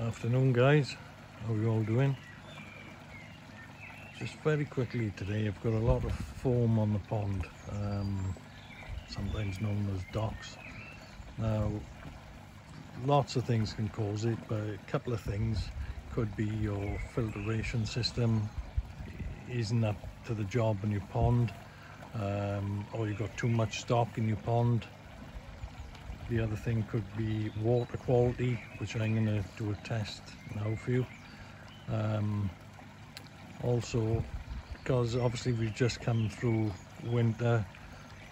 Afternoon guys, how are you all doing? Just very quickly today, I've got a lot of foam on the pond, sometimes known as docks. Now lots of things can cause it, but a couple of things could be your filtration system isn't up to the job in your pond, or you've got too much stock in your pond. The other thing could be water quality, which I'm going to do a test now for you. Also, because obviously we've just come through winter,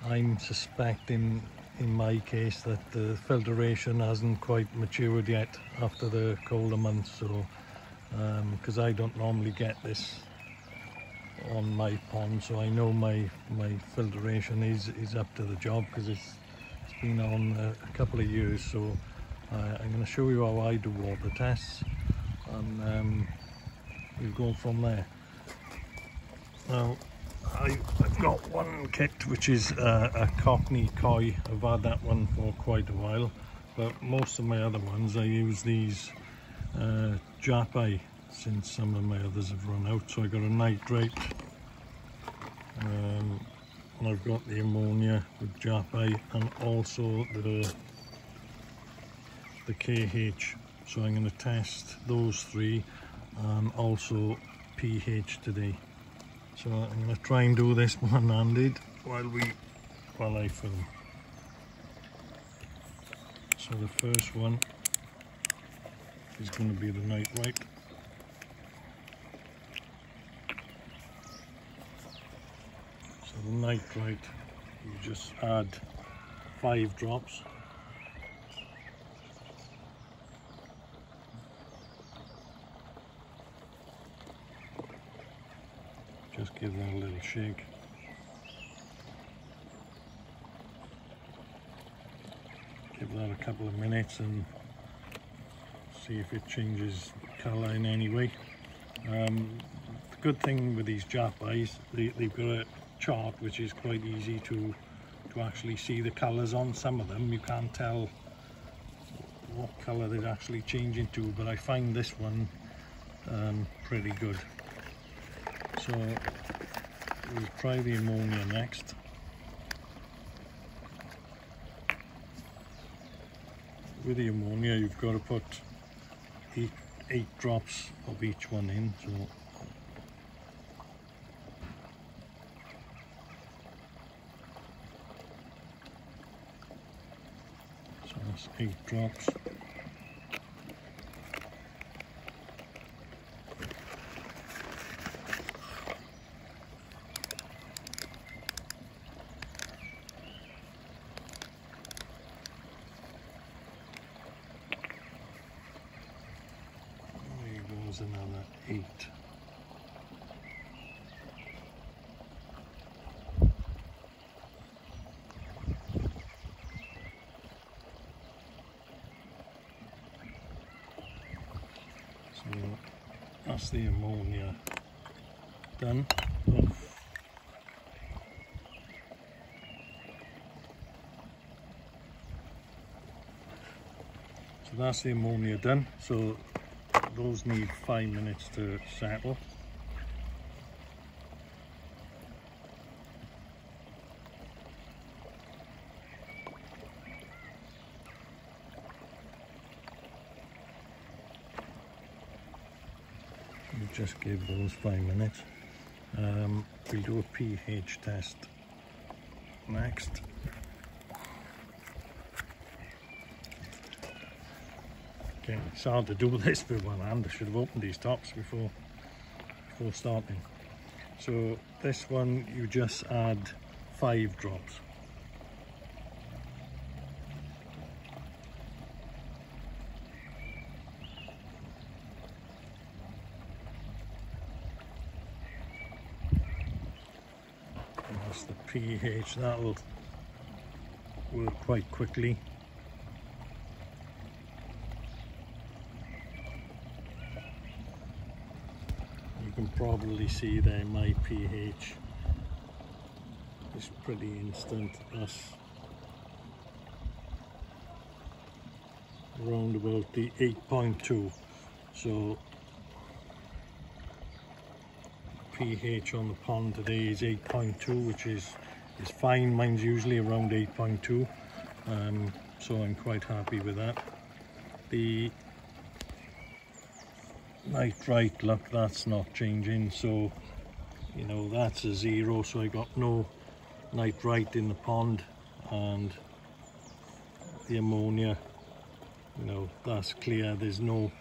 I'm suspecting in my case that the filtration hasn't quite matured yet after the colder months. So because I don't normally get this on my pond, so I know my filtration is up to the job, because it's been on a couple of years. So I'm going to show you how I do water tests, and we'll go from there. Now I've got one kit which is a Cockney koi. I've had that one for quite a while, but most of my other ones I use these Japai since some of my others have run out. So I got a nitrate, and I've got the ammonia with Japai, and also the KH. So I'm going to test those three, and also pH today. So I'm going to try and do this one-handed while I film. So the first one is going to be the nitrate. So the nitrate, you just add 5 drops. Just give that a little shake. Give that a couple of minutes and see if it changes colour in any way. The good thing with these Japais, they've got a chart which is quite easy to actually see the colours on. Some of them you can't tell what colour they're actually changing to, but I find this one pretty good. So we'll try the ammonia next. With the ammonia you've got to put 8 drops of each one in. So that's 8 drops. Another 8. So that's the ammonia done. So that's the ammonia done. So those need 5 minutes to settle. We'll just give those 5 minutes. We'll do a pH test next. Okay, it's hard to do this with one hand. I should have opened these tops before starting. So this one you just add 5 drops. And that's the pH. That'll work quite quickly. You can probably see there my pH is pretty instant. That's around about the 8.2. So pH on the pond today is 8.2, which is fine. Mine's usually around 8.2, so I'm quite happy with that. The nitrite, look, that's not changing, so you know that's a 0, so I got no nitrite in the pond. And the ammonia, you know, that's clear. There's no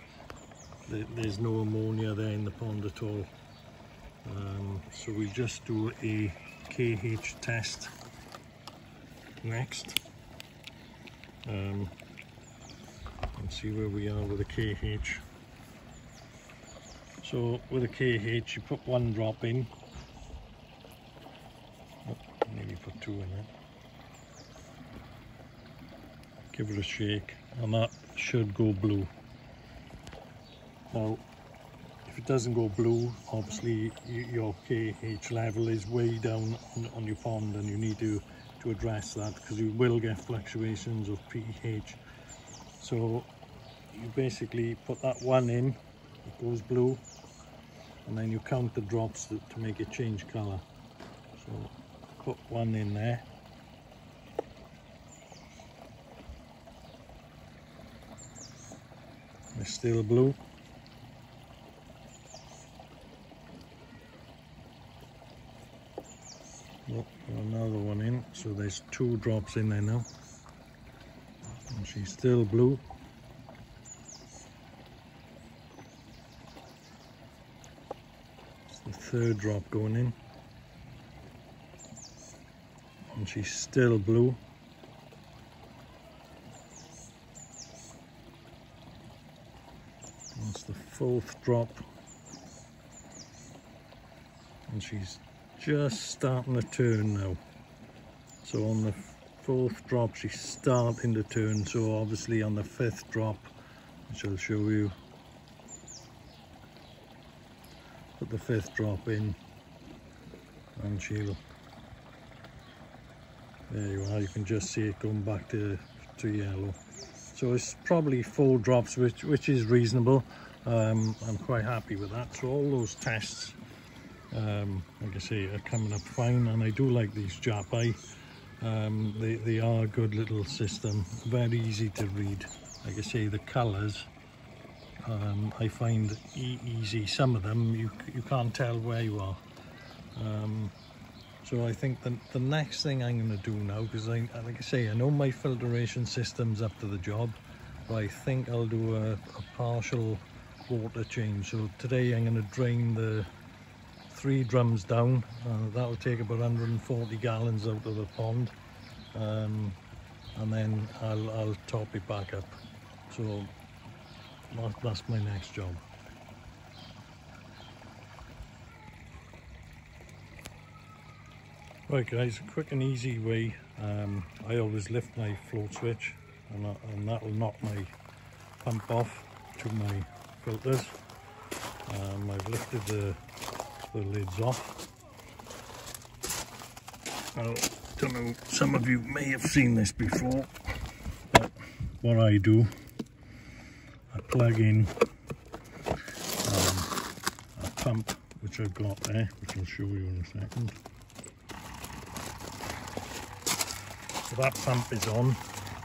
ammonia there in the pond at all. So we just do a KH test next, and see where we are with the KH. So with a KH, you put 1 drop in. Oh, maybe put 2 in there. Give it a shake, and that should go blue. Now, if it doesn't go blue, obviously your KH level is way down on your pond, and you need to address that, because you will get fluctuations of pH. So you basically put that 1 in, it goes blue, and then you count the drops to make it change colour. So put 1 in there. It's still blue. Oh, another 1 in, so there's 2 drops in there now, and she's still blue. It's the 3rd drop going in, and she's still blue. That's the 4th drop, and she's just starting to turn now. So on the 4th drop she's starting to turn, so obviously on the 5th drop, which I'll show you, put the 5th drop in, and she'll, there you are, you can just see it going back to yellow. So it's probably 4 drops, which is reasonable. I'm quite happy with that. So all those tests, like I say, are coming up fine, and I do like these Japai. They are a good little system, very easy to read. Like I say, the colours, I find easy. Some of them you can't tell where you are. So I think the next thing I'm going to do now, because like I say, I know my filtration system's up to the job, but I think I'll do a partial water change. So today I'm going to drain the 3 drums down. That'll take about 140 gallons out of the pond, and then I'll top it back up. So that's my next job. Right guys, a quick and easy way. I always lift my float switch, and that will knock my pump off to my filters. I've lifted the lids off. Now, don't know, some of you may have seen this before, but what I do, I plug in a pump which I've got there, which I'll show you in a second. So that pump is on,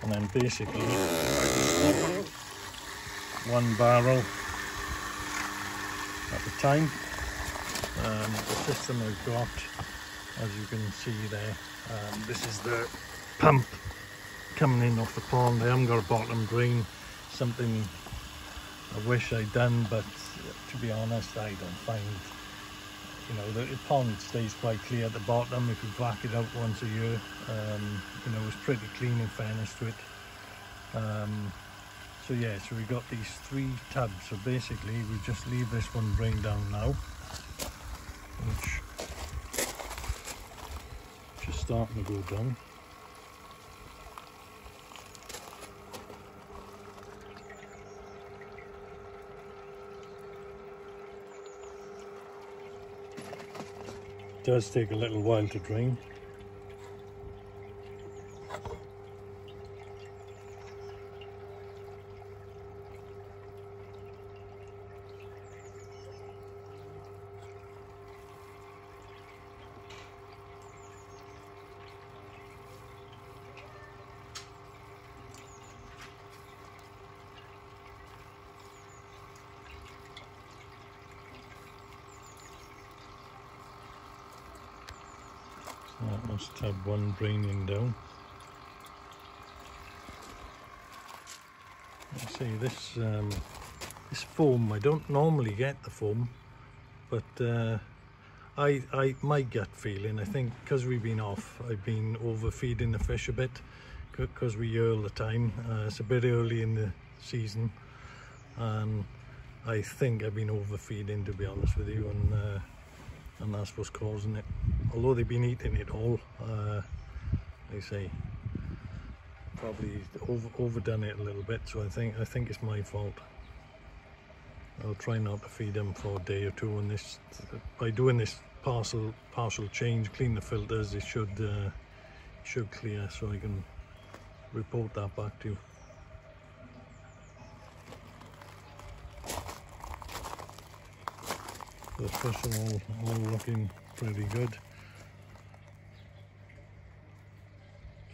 and then basically 1 barrel at a time. The system I've got, as you can see there, this is the pump coming in off the pond. I haven't got a bottom drain, something I wish I'd done, but to be honest, I don't find, you know, the pond stays quite clear at the bottom if you vac it out once a year. You know, it's pretty clean in fairness to it. So yeah, so we got these 3 tubs. So basically we just leave this one drain down now, which is just starting to go down. It does take a little while to drain. That's tab 1 draining down. You see this this foam, I don't normally get the foam, but my gut feeling, I think because we've been off, I've been overfeeding the fish a bit because we yearl the time. It's a bit early in the season, and I think I've been overfeeding, to be honest with you, and that's what's causing it. Although they've been eating it all, they say probably overdone it a little bit, so I think it's my fault. I'll try not to feed them for a day or two, and this, by doing this partial change, clean the filters, it should clear, so I can report that back to you. The fish are all looking pretty good.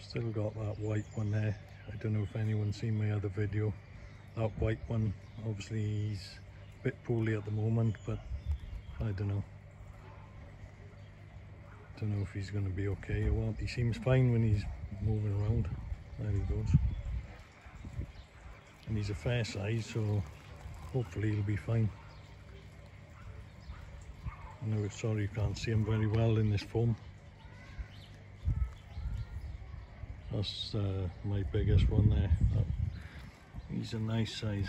Still got that white one there. I don't know if anyone's seen my other video. That white one, obviously he's a bit poorly at the moment, but I don't know. Don't know if he's going to be okay or what. He seems fine when he's moving around. There he goes. And he's a fair size, so hopefully he'll be fine. I know, sorry you can't see him very well in this foam. That's my biggest one there. He's a nice size.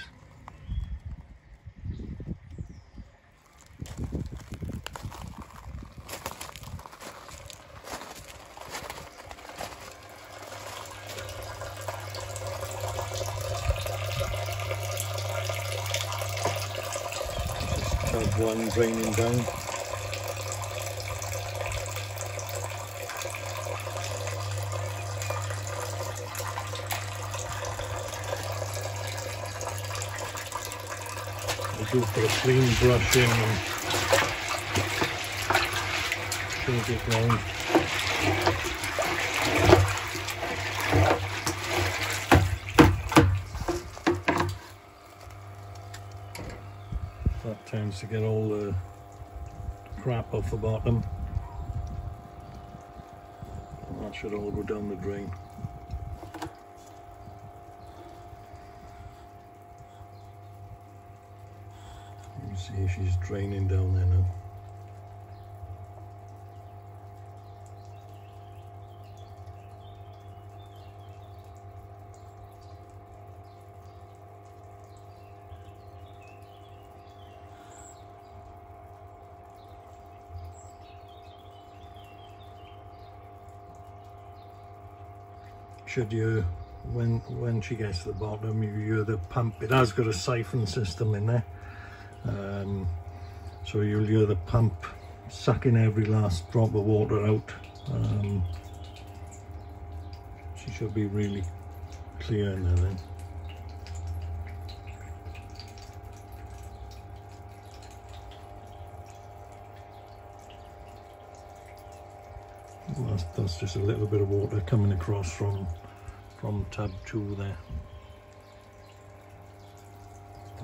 Tab 1 draining down. I'll go for a clean brush in and change it round. That tends to get all the crap off the bottom. And that should all go down the drain. You see she's draining down there now. Should you, when she gets to the bottom, you hear the pump. It has got a siphon system in there, so you'll hear the pump sucking every last drop of water out. She should be really clear in there then. That's just a little bit of water coming across from tab 2 there.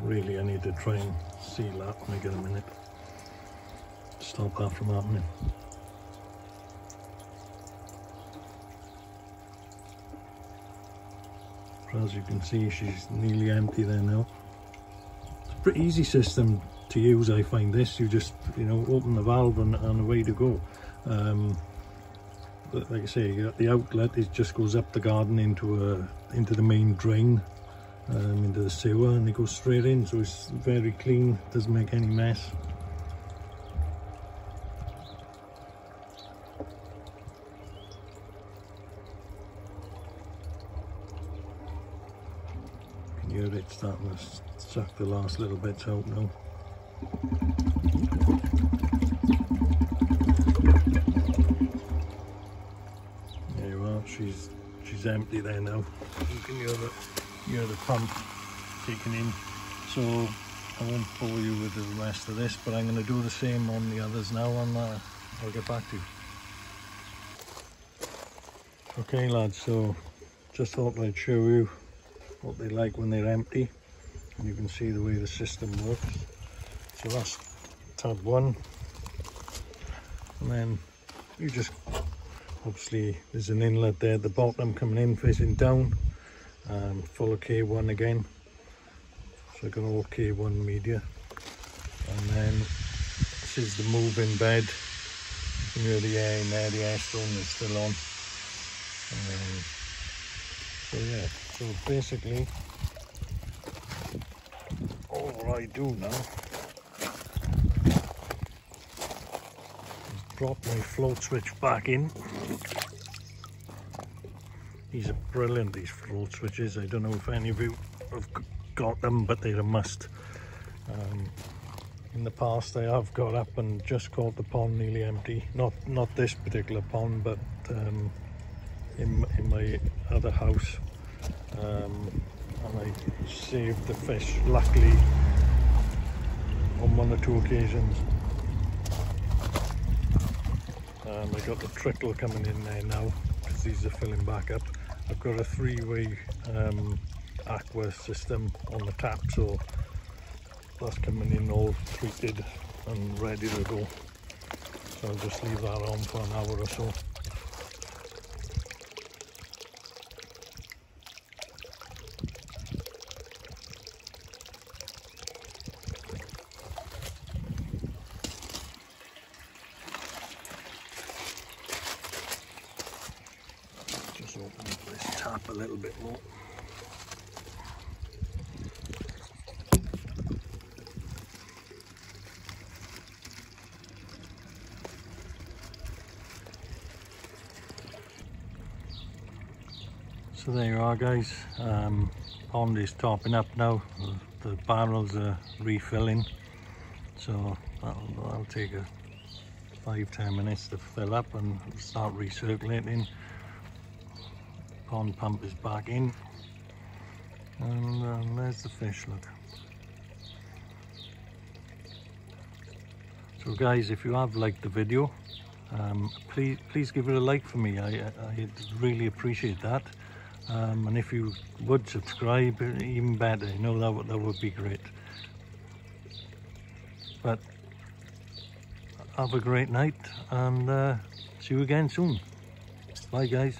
Really, I need to try and seal that when I get a minute. Stop that from happening. As you can see, she's nearly empty there now. It's a pretty easy system to use, I find this. You just, open the valve and away to go. But like I say, the outlet, it just goes up the garden into the main drain, into the sewer, and it goes straight in, so it's very clean, doesn't make any mess. You can hear it starting to suck the last little bits out now. She's empty there now. You can hear the pump kicking in. So I won't bore you with the rest of this, but I'm going to do the same on the others now, and I'll get back to you. Okay lads, so just thought I'd show you what they like when they're empty, and you can see the way the system works. So that's tab 1, and then you just Obviously there's an inlet there at the bottom coming in facing down, full of K1 again, so I got all K1 media. And then this is the moving bed. You can hear the air in there, the air stone is still on. So yeah, so basically all I do now is drop my float switch back in. These are brilliant, these float switches. I don't know if any of you have got them, but they're a must. In the past I have got up and just caught the pond nearly empty. Not this particular pond, but in my other house. And I saved the fish, luckily, on 1 or 2 occasions. I got the trickle coming in there now, because these are filling back up. I've got a 3-way aqua system on the tap, so that's coming in all treated and ready to go. So I'll just leave that on for an hour or so. Just open up this tap a little bit more. So there you are, guys. Pond is topping up now. The barrels are refilling, so that'll take 5-10 minutes to fill up and start recirculating. Pond pump is back in, and there's the fish, look. So guys, if you have liked the video, please give it a like for me. I'd really appreciate that. And if you would subscribe, even better. You know, that would be great. But have a great night, and see you again soon. Bye guys.